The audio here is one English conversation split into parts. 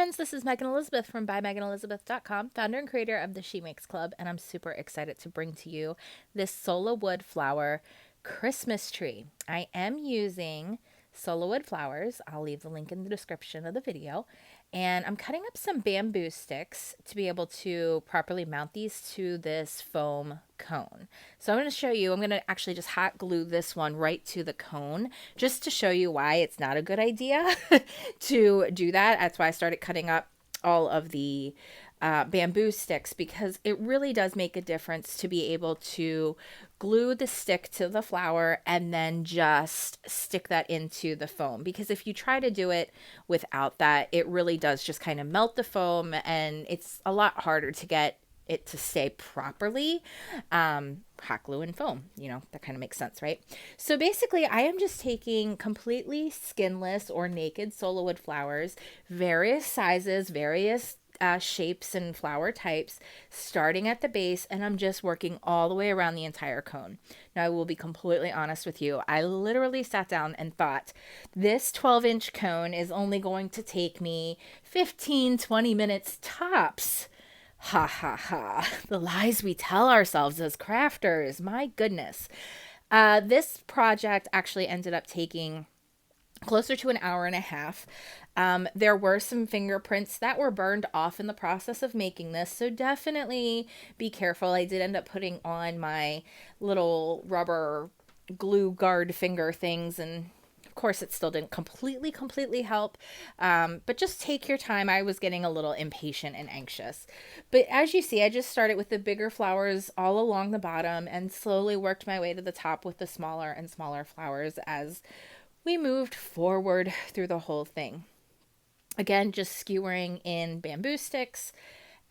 friends, this is Megan Elizabeth from ByMeganElizabeth.com, founder and creator of the She Makes Club, and I'm super excited to bring to you this SolaWood Flower Christmas Tree. I am using SolaWood flowers. I'll leave the link in the description of the video. And I'm cutting up some bamboo sticks to be able to properly mount these to this foam cone. So I'm going to show you, I'm going to actually just hot glue this one right to the cone just to show you why it's not a good idea to do that. That's why I started cutting up all of the bamboo sticks, because it really does make a difference to be able to glue the stick to the flower and then just stick that into the foam. Because if you try to do it without that, it really does just kind of melt the foam, and it's a lot harder to get it to stay properly. Hot glue and foam, that kind of makes sense, right? So basically I am just taking completely skinless or naked SolaWood flowers, various sizes, various shapes and flower types, starting at the base, and I'm just working all the way around the entire cone. Now, I will be completely honest with you. I literally sat down and thought, this 12-inch cone is only going to take me 15-20 minutes tops. Ha ha ha. The lies we tell ourselves as crafters. My goodness. This project actually ended up taking closer to an hour and a half. There were some fingerprints that were burned off in the process of making this, so definitely be careful. I did end up putting on my little rubber glue guard finger things, and of course it still didn't completely help, but just take your time. I was getting a little impatient and anxious. But as you see, I just started with the bigger flowers all along the bottom and slowly worked my way to the top with the smaller and smaller flowers as we moved forward through the whole thing. Again, just skewering in bamboo sticks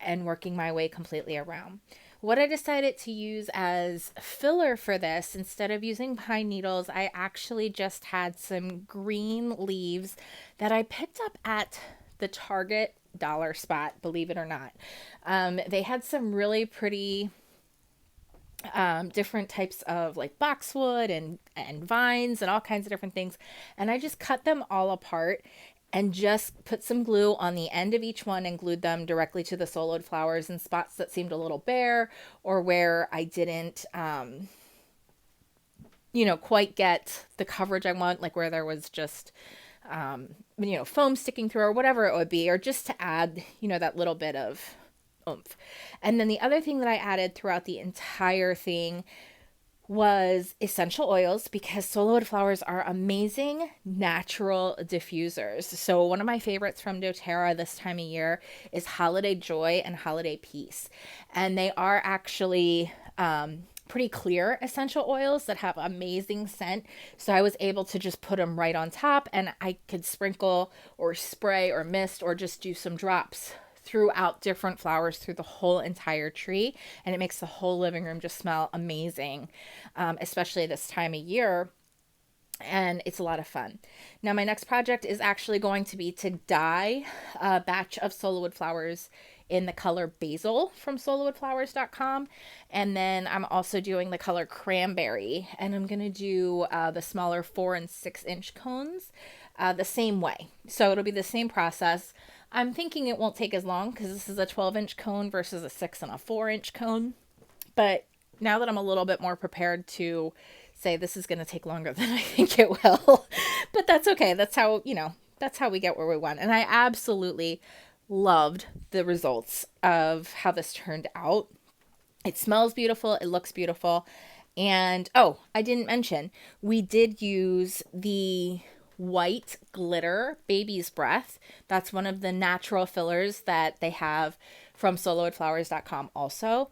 and working my way completely around. What I decided to use as filler for this, instead of using pine needles, I actually just had some green leaves that I picked up at the Target dollar spot, believe it or not. They had some really pretty different types of like boxwood and vines and all kinds of different things. And I just cut them all apart and just put some glue on the end of each one and glued them directly to the SolaWood flowers in spots that seemed a little bare, or where I didn't, quite get the coverage I want, like where there was just, foam sticking through or whatever it would be, or just to add, that little bit of oomph. And then the other thing that I added throughout the entire thing was essential oils, because SolaWood flowers are amazing natural diffusers. So one of my favorites from doTERRA this time of year is Holiday Joy and Holiday Peace. And they are actually pretty clear essential oils that have amazing scent. So I was able to just put them right on top, and I could sprinkle or spray or mist or just do some drops throughout different flowers through the whole entire tree, and it makes the whole living room just smell amazing, especially this time of year, and it's a lot of fun. Now, my next project is actually going to be to dye a batch of SolaWood flowers in the color Basil from SolaWoodFlowers.com, and then I'm also doing the color Cranberry, and I'm going to do the smaller 4 and 6 inch cones the same way. So it'll be the same process. I'm thinking it won't take as long because this is a 12-inch cone versus a 6 and a 4-inch cone. But now that I'm a little bit more prepared to say this is going to take longer than I think it will, but that's okay. That's how we get where we want. And I absolutely loved the results of how this turned out. It smells beautiful. It looks beautiful. And, I didn't mention, we did use the white glitter baby's breath. That's one of the natural fillers that they have from SolaWoodFlowers.com also.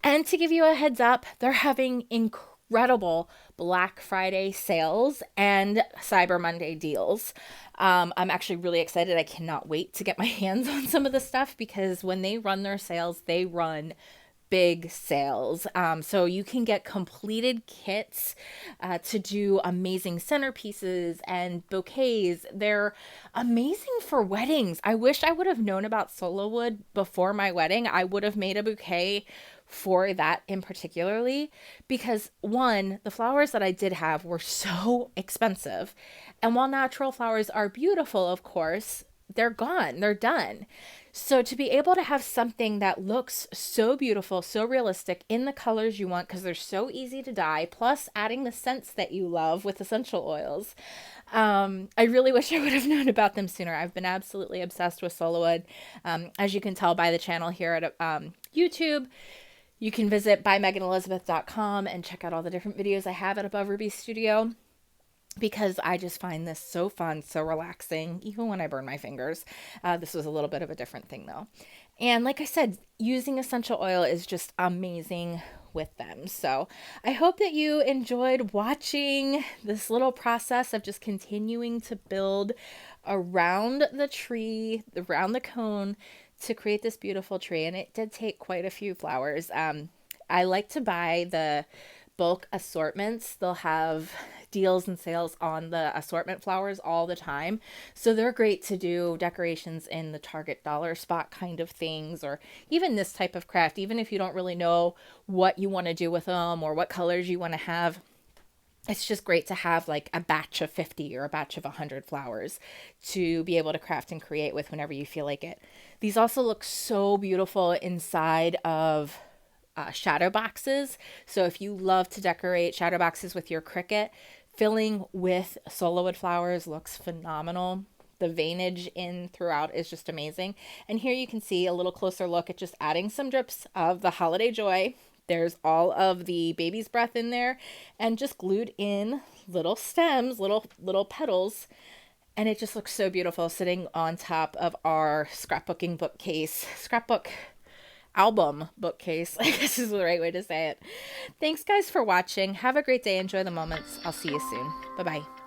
And to give you a heads up, they're having incredible Black Friday sales and Cyber Monday deals. I'm actually really excited. I cannot wait to get my hands on some of the stuff, because when they run their sales, they run big sales. So you can get completed kits to do amazing centerpieces and bouquets. They're amazing for weddings. I wish I would have known about SolaWood before my wedding. I would have made a bouquet for that in particularly, because one, the flowers that I did have were so expensive. And while natural flowers are beautiful, of course, they're gone, they're done. So to be able to have something that looks so beautiful, so realistic in the colors you want, because they're so easy to dye, plus adding the scents that you love with essential oils. I really wish I would have known about them sooner. I've been absolutely obsessed with SolaWood. As you can tell by the channel here at YouTube, you can visit bymeganelizabeth.com and check out all the different videos I have at Above Ruby Studio, because I just find this so fun, so relaxing, even when I burn my fingers. This was a little bit of a different thing though. And like I said, using essential oil is just amazing with them. So I hope that you enjoyed watching this little process of just continuing to build around the tree, around the cone, to create this beautiful tree. And it did take quite a few flowers. I like to buy the bulk assortments. They'll have deals and sales on the assortment flowers all the time. So they're great to do decorations in the Target dollar spot kind of things, or even this type of craft, even if you don't really know what you want to do with them or what colors you want to have. It's just great to have like a batch of 50 or a batch of 100 flowers to be able to craft and create with whenever you feel like it. These also look so beautiful inside of shadow boxes. So if you love to decorate shadow boxes with your Cricut, filling with SolaWood flowers looks phenomenal. The veinage in throughout is just amazing. And here you can see a little closer look at just adding some drips of the Holiday Joy. There's all of the baby's breath in there, and just glued in little stems, little petals. And it just looks so beautiful sitting on top of our scrapbooking bookcase, scrapbook album bookcase, I guess is the right way to say it. Thanks guys for watching. Have a great day. Enjoy the moments. I'll see you soon. Bye-bye.